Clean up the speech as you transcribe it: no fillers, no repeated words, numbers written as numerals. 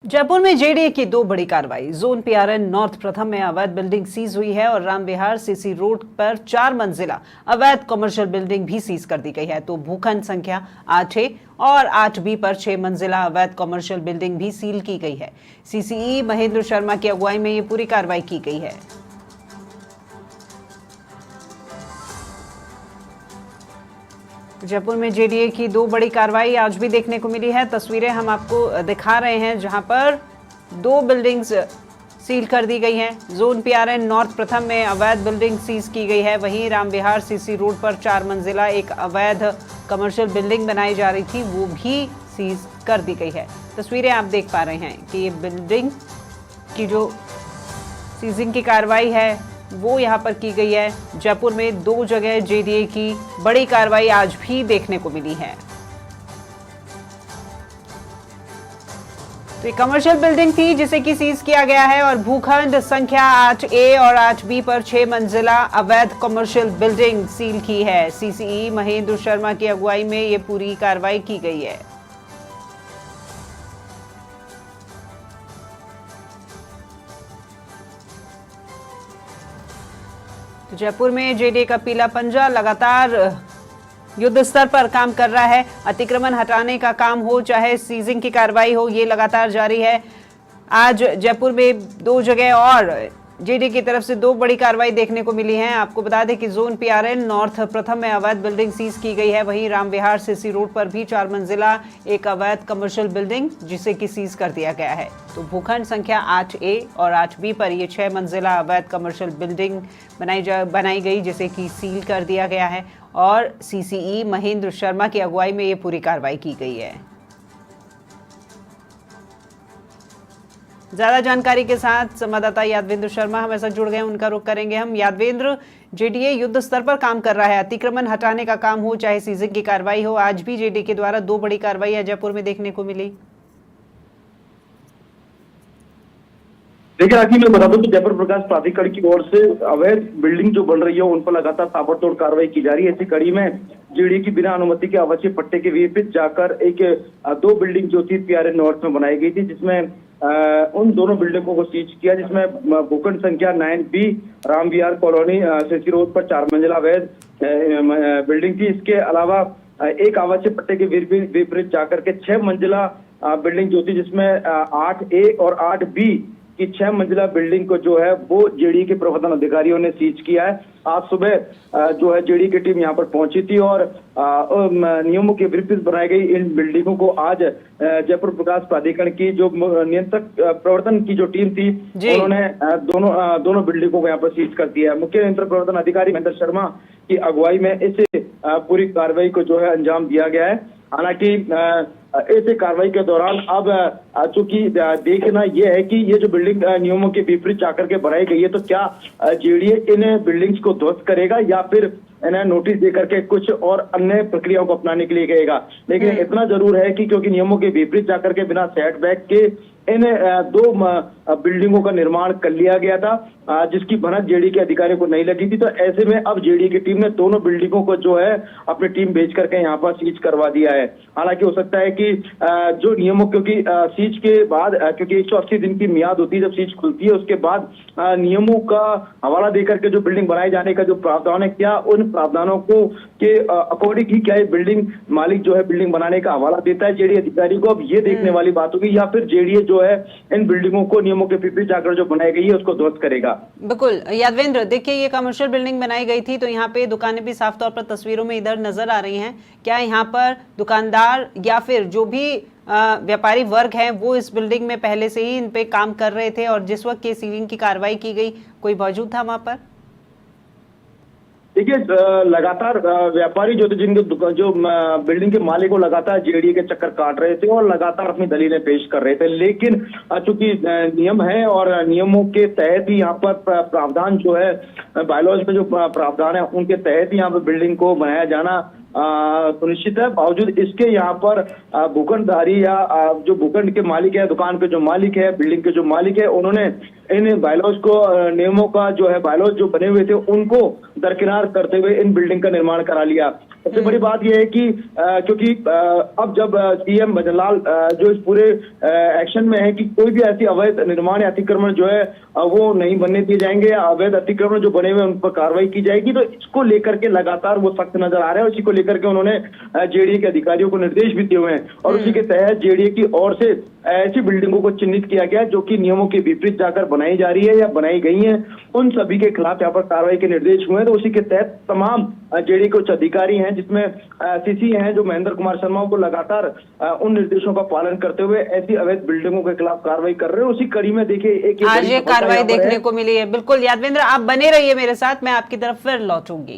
जयपुर में जेडीए की दो बड़ी कार्रवाई। जोन पीआरएन नॉर्थ प्रथम में अवैध बिल्डिंग सीज हुई है और राम विहार सीसी रोड पर 4 मंजिला अवैध कमर्शियल बिल्डिंग भी सीज कर दी गई है। तो भूखंड संख्या 8A और 8B पर 6 मंजिला अवैध कमर्शियल बिल्डिंग भी सील की गई है। सीसीई महेंद्र शर्मा की अगुवाई में ये पूरी कार्रवाई की गई है। जयपुर में जेडीए की दो बड़ी कार्रवाई आज भी देखने को मिली है। तस्वीरें हम आपको दिखा रहे हैं जहां पर दो बिल्डिंग्स सील कर दी गई हैं। जोन पीआरएन नॉर्थ प्रथम में अवैध बिल्डिंग सीज की गई है। वहीं राम विहार सीसी रोड पर 4 मंजिला एक अवैध कमर्शियल बिल्डिंग बनाई जा रही थी, वो भी सीज कर दी गई है। तस्वीरें आप देख पा रहे हैं कि ये बिल्डिंग की जो सीजिंग की कार्रवाई है वो यहाँ पर की गई है। जयपुर में दो जगह जेडीए की बड़ी कार्रवाई आज भी देखने को मिली है। तो ये कमर्शियल बिल्डिंग थी जिसे कि सीज किया गया है और भूखंड संख्या 8A और 8B पर 6 मंजिला अवैध कमर्शियल बिल्डिंग सील की है। सीसीई महेंद्र शर्मा की अगुवाई में ये पूरी कार्रवाई की गई है। जयपुर में जेडीए का पीला पंजा लगातार युद्ध स्तर पर काम कर रहा है। अतिक्रमण हटाने का काम हो चाहे सीजिंग की कार्रवाई हो, ये लगातार जारी है। आज जयपुर में दो जगह और जेडीए की तरफ से दो बड़ी कार्रवाई देखने को मिली है। आपको बता दें कि जोन पीआरएन नॉर्थ प्रथम में अवैध बिल्डिंग सीज की गई है। वहीं राम विहार सीसी रोड पर भी 4 मंजिला एक अवैध कमर्शियल बिल्डिंग जिसे कि सीज कर दिया गया है। तो भूखंड संख्या 8A और 8B पर ये 6 मंजिला अवैध कमर्शियल बिल्डिंग बनाई गई जिसे कि सील कर दिया गया है और सीसीई महेंद्र शर्मा की अगुवाई में ये पूरी कार्रवाई की गई है। ज्यादा जानकारी के साथ संवाददाता यादवेंद्र शर्मा हमारे साथ जुड़ गए, उनका रुख करेंगे हम। यादवेंद्र, जेडीए युद्ध स्तर पर काम कर रहा है। अतिक्रमण हटाने का काम हो चाहे सीजिंग की कार्रवाई हो, आज भी जेडीए के द्वारा दो बड़ी कार्रवाई जयपुर में देखने को मिली। देखिए राखी, मैं बता दूं कि जयपुर प्रकाश प्राधिकरण की ओर से अवैध बिल्डिंग जो बन रही है उन पर लगातार ताबड़तोड़ कार्रवाई की जा रही है। इसी कड़ी में जेडीए की बिना अनुमति के आवासीय पट्टे के विपरीत जाकर दो बिल्डिंग जो थी पीआरएन नॉर्थ में बनाई गई थी, जिसमें उन दोनों बिल्डिंगों को सीज किया, जिसमें भूखंड संख्या 9B राम विहार कॉलोनी सीसी रोड पर 4 मंजिला अवैध बिल्डिंग थी। इसके अलावा एक आवासीय पट्टे के विपरीत जाकर के 6 मंजिला बिल्डिंग जो थी, जिसमें 8A और 8B की 6 मंजिला बिल्डिंग को जो है वो जेडीए के प्रबंधन अधिकारियों ने सीज किया है। आज सुबह जो है जेडीए की टीम यहाँ पर पहुंची थी और नियमों के विपरीत बनाई गई इन बिल्डिंगों को आज जयपुर प्रकाश प्राधिकरण की जो नियंत्रक प्रवर्तन की जो टीम थी उन्होंने दोनों बिल्डिंगों को यहाँ पर सीज कर दिया है। मुख्य नियंत्रक प्रवर्तन अधिकारी महेंद्र शर्मा की अगुवाई में इस पूरी कार्रवाई को जो है अंजाम दिया गया है। हालांकि ऐसे कार्रवाई के दौरान अब चूंकि देखना यह है कि ये जो बिल्डिंग नियमों के विपरीत जाकर के बनाई गई है, तो क्या जेडीए इन बिल्डिंग्स को ध्वस्त करेगा या फिर इन्हें नोटिस देकर के कुछ और अन्य प्रक्रियाओं को अपनाने के लिए कहेगा। लेकिन इतना जरूर है कि क्योंकि नियमों के विपरीत जाकर के बिना सेटबैक के इन दो बिल्डिंगों का निर्माण कर लिया गया था, जिसकी भनक जेडीए के अधिकारियों को नहीं लगी थी। तो ऐसे में अब जेडीए की टीम ने दोनों बिल्डिंगों को जो है अपनी टीम भेज करके यहाँ पर सीज करवा दिया है। हालांकि हो सकता है कि जो नियमों, क्योंकि सीज के बाद क्योंकि 180 दिन की मियाद होती है जब सीज खुलती है, उसके बाद नियमों का हवाला देकर के जो बिल्डिंग बनाए जाने का जो प्रावधान है, क्या उन प्रावधानों को के अकॉर्डिंग ही क्या ये बिल्डिंग मालिक जो है बिल्डिंग बनाने का हवाला देता है जेडीए अधिकारी को, अब ये देखने वाली बात होगी, या फिर जेडीए जो है इन बिल्डिंगों को नियमों के विपरीत जाकर जो बनाई गई है उसको ध्वस्त करेगा। बिल्कुल यादवेंद्र, देखिए ये कमर्शियल बिल्डिंग बनाई गई थी तो यहाँ पे दुकानें भी साफ तौर पर तस्वीरों में इधर नजर आ रही हैं। क्या यहाँ पर दुकानदार या फिर जो भी व्यापारी वर्ग हैं वो इस बिल्डिंग में पहले से ही इन पे काम कर रहे थे और जिस वक्त ये सीलिंग की कार्रवाई की गई कोई मौजूद था वहां पर? देखिए लगातार व्यापारी जो थे, जिनके जो बिल्डिंग के मालिक को लगातार जेडीए के चक्कर काट रहे थे और लगातार अपनी दलीलें पेश कर रहे थे, लेकिन चूंकि नियम है और नियमों के तहत ही यहाँ पर प्रावधान जो है बायलॉज में जो प्रावधान है उनके तहत ही यहाँ पर बिल्डिंग को बनाया जाना सुनिश्चित है। बावजूद इसके यहाँ पर भूखंडधारी या जो भूखंड के मालिक है, दुकान के जो मालिक है, बिल्डिंग के जो मालिक है, उन्होंने इन बायलॉज को नियमों का जो है बायलॉज जो बने हुए थे उनको दरकिनार करते हुए इन बिल्डिंग का निर्माण करा लिया। सबसे बड़ी बात यह है कि क्योंकि अब जब सीएम भजनलाल जो इस पूरे एक्शन में है कि कोई भी ऐसी अवैध निर्माण या अतिक्रमण जो है वो नहीं बनने दिए जाएंगे, या अवैध अतिक्रमण जो बने हुए उन पर कार्रवाई की जाएगी, तो इसको लेकर के लगातार वो सख्त नजर आ रहे हैं। उसी को लेकर के उन्होंने जेडीए के अधिकारियों को निर्देश भी दिए हुए हैं और उसी के तहत जेडीए की ओर से ऐसी बिल्डिंगों को चिन्हित किया गया जो कि नियमों के विपरीत जाकर बनाई जा रही है या बनाई गई है, उन सभी के खिलाफ यहाँ पर कार्रवाई के निर्देश हुए हैं। तो उसी के तहत तमाम जेडीए के उच्च अधिकारी हैं, जिसमें सीसी हैं जो महेंद्र कुमार शर्मा को लगातार उन निर्देशों का पालन करते हुए ऐसी अवैध बिल्डिंगों के खिलाफ कार्रवाई कर रहे हैं। उसी कड़ी में देखिए एक आज ये कार्रवाई देखने को मिली है। बिल्कुल यादवेंद्र, आप बने रहिए मेरे साथ, मैं आपकी तरफ फिर लौटूंगी।